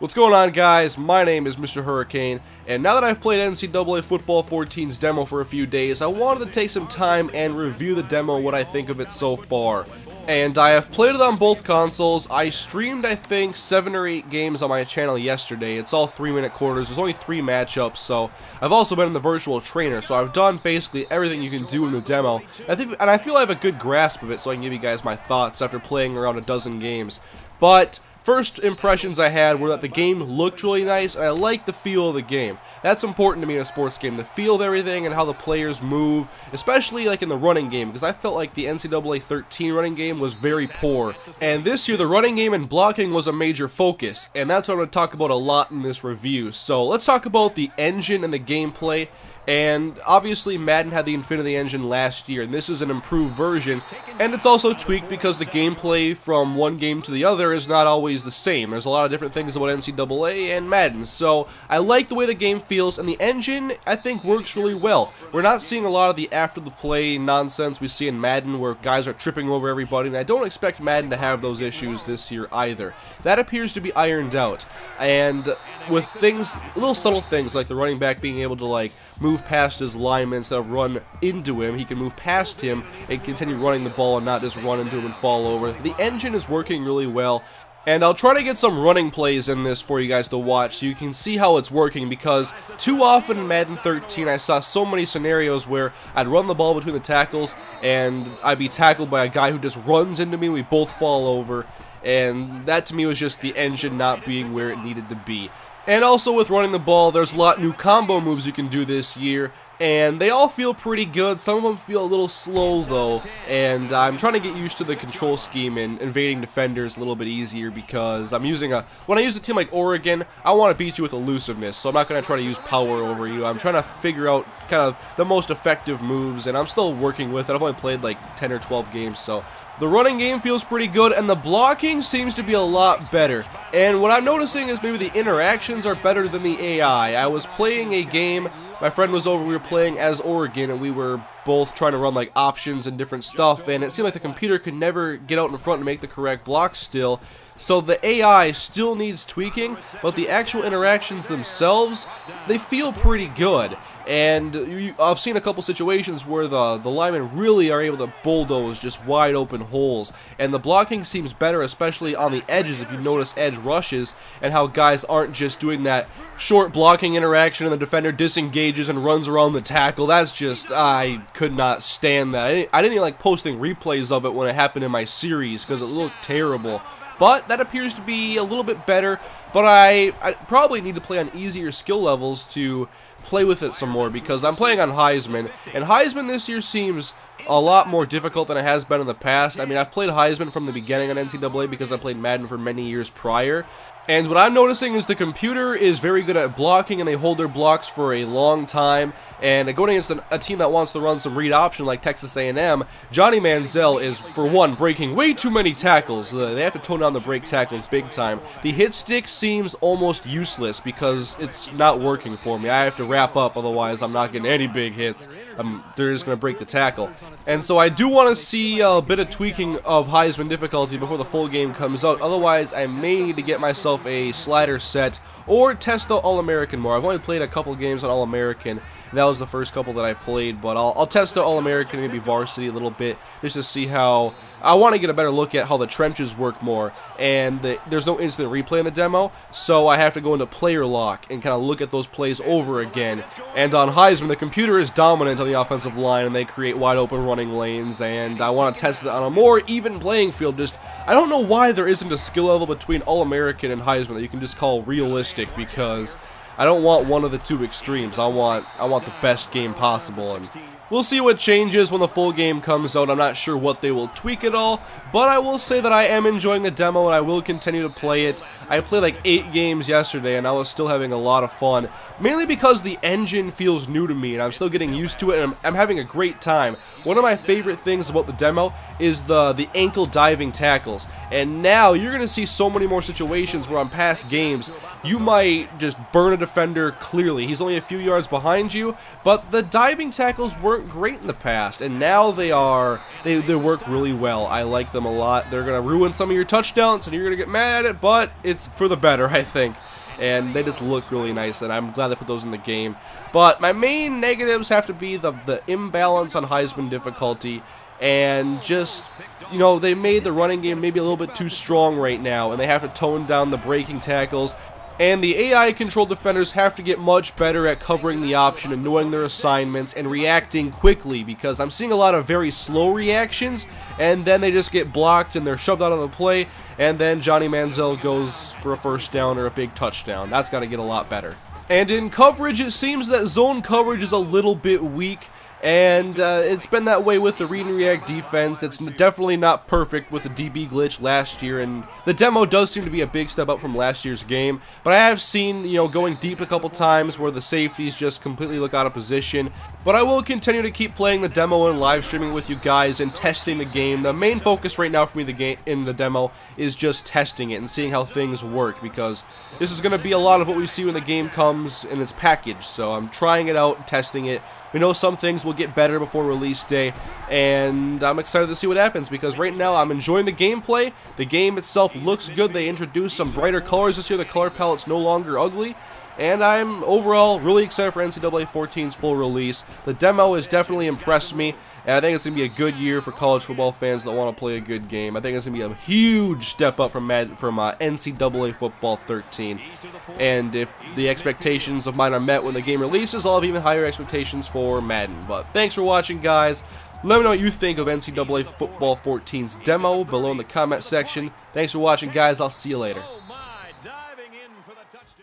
What's going on, guys? My name is Mr. Hurricane, and now that I've played NCAA Football 14's demo for a few days, I wanted to take some time and review the demo, what I think of it so far. And I have played it on both consoles. I streamed, I think, 7 or 8 games on my channel yesterday. It's all 3-minute quarters. There's only 3 matchups, so I've also been in the virtual trainer, so I've done basically everything you can do in the demo. And I feel I have a good grasp of it, so I can give you guys my thoughts after playing around a dozen games. But first impressions I had were that the game looked really nice, and I liked the feel of the game. That's important to me in a sports game, the feel of everything and how the players move, especially like in the running game, because I felt like the NCAA 13 running game was very poor. And this year, the running game and blocking was a major focus, and that's what I'm going to talk about a lot in this review. So let's talk about the engine and the gameplay. And obviously Madden had the Infinity Engine last year, and this is an improved version, and it's also tweaked because the gameplay from one game to the other is not always the same. There's a lot of different things about NCAA and Madden, so I like the way the game feels, and the engine, I think, works really well. We're not seeing a lot of the after-the-play nonsense we see in Madden, where guys are tripping over everybody, and I don't expect Madden to have those issues this year either. That appears to be ironed out, and with things, little subtle things, like the running back being able to, like, move past his linemen instead of run into him. He can move past him and continue running the ball and not just run into him and fall over. The engine is working really well, and I'll try to get some running plays in this for you guys to watch so you can see how it's working, because too often in Madden 13 I saw so many scenarios where I'd run the ball between the tackles and I'd be tackled by a guy who just runs into me, we both fall over, and that to me was just the engine not being where it needed to be. And also with running the ball, there's a lot new combo moves you can do this year, and they all feel pretty good. Some of them feel a little slow though, and I'm trying to get used to the control scheme and invading defenders a little bit easier, because when I use a team like Oregon, I want to beat you with elusiveness, so I'm not going to try to use power over you. I'm trying to figure out kind of the most effective moves, and I'm still working with it. I've only played like 10 or 12 games, so the running game feels pretty good, and the blocking seems to be a lot better. And what I'm noticing is maybe the interactions are better than the AI. I was playing a game, my friend was over, we were playing as Oregon, and we were both trying to run like options and different stuff, and it seemed like the computer could never get out in front and make the correct block still. So the AI still needs tweaking, but the actual interactions themselves, they feel pretty good. And I've seen a couple situations where the linemen really are able to bulldoze just wide open holes. And the blocking seems better, especially on the edges, if you notice edge rushes, and how guys aren't just doing that short blocking interaction and the defender disengages and runs around the tackle. That's just, I could not stand that. I didn't even like posting replays of it when it happened in my series, because it looked terrible. But that appears to be a little bit better, but I probably need to play on easier skill levels to play with it some more, because I'm playing on Heisman, and Heisman this year seems a lot more difficult than it has been in the past. I mean, I've played Heisman from the beginning on NCAA because I played Madden for many years prior. And what I'm noticing is the computer is very good at blocking, and they hold their blocks for a long time. And going against a team that wants to run some read option like Texas A&M, Johnny Manziel is, for one, breaking way too many tackles. They have to tone down the break tackles big time. The hit stick seems almost useless because it's not working for me. I have to wrap up, otherwise I'm not getting any big hits. They're just going to break the tackle. And so I do want to see a bit of tweaking of Heisman difficulty before the full game comes out. Otherwise, I may need to get myself a slider set or test the All-American more. I've only played a couple games on All-American. That was the first couple that I played, but I'll test the All-American, maybe varsity a little bit, just to see how. I want to get a better look at how the trenches work more, and there's no instant replay in the demo, so I have to go into player lock and kind of look at those plays over again. And on Heisman, the computer is dominant on the offensive line, and they create wide open running lanes, and I want to test it on a more even playing field. I don't know why there isn't a skill level between All-American and Heisman that you can just call realistic, because I don't want one of the two extremes. I want the best game possible, and we'll see what changes when the full game comes out. I'm not sure what they will tweak at all, but I will say that I am enjoying the demo, and I will continue to play it. I played like 8 games yesterday, and I was still having a lot of fun, mainly because the engine feels new to me, and I'm still getting used to it, and I'm having a great time. One of my favorite things about the demo is the ankle diving tackles, and now you're going to see so many more situations where on past games, you might just burn a defender clearly. He's only a few yards behind you, but the diving tackles work weren't great in the past, and now they work really well. I like them a lot. They're going to ruin some of your touchdowns, and you're going to get mad at it, but it's for the better, I think. And they just look really nice, and I'm glad they put those in the game. But my main negatives have to be the imbalance on Heisman difficulty, and just, you know, they made the running game maybe a little bit too strong right now, and they have to tone down the breaking tackles. And the AI-controlled defenders have to get much better at covering the option and knowing their assignments and reacting quickly, because I'm seeing a lot of very slow reactions, and then they just get blocked and they're shoved out of the play, and then Johnny Manziel goes for a first down or a big touchdown. That's got to get a lot better. And in coverage, it seems that zone coverage is a little bit weak. And it's been that way with the read and react defense. It's definitely not perfect with the DB glitch last year, and the demo does seem to be a big step up from last year's game. But I have seen, you know, going deep a couple times where the safeties just completely look out of position. But I will continue to keep playing the demo and live streaming with you guys and testing the game. The main focus right now for me in the demo is just testing it and seeing how things work, because this is going to be a lot of what we see when the game comes in its package. So I'm trying it out, testing it. We know some things will get better before release day, and I'm excited to see what happens, because right now I'm enjoying the gameplay. The game itself looks good. They introduced some brighter colors this year. The color palette's no longer ugly, and I'm overall really excited for NCAA 14's full release. The demo has definitely impressed me, and I think it's going to be a good year for college football fans that want to play a good game. I think it's going to be a huge step up from NCAA Football 13. And if the expectations of mine are met when the game releases, I'll have even higher expectations for Madden. But thanks for watching, guys. Let me know what you think of NCAA Football 14's demo below in the comment section. Thanks for watching, guys. I'll see you later.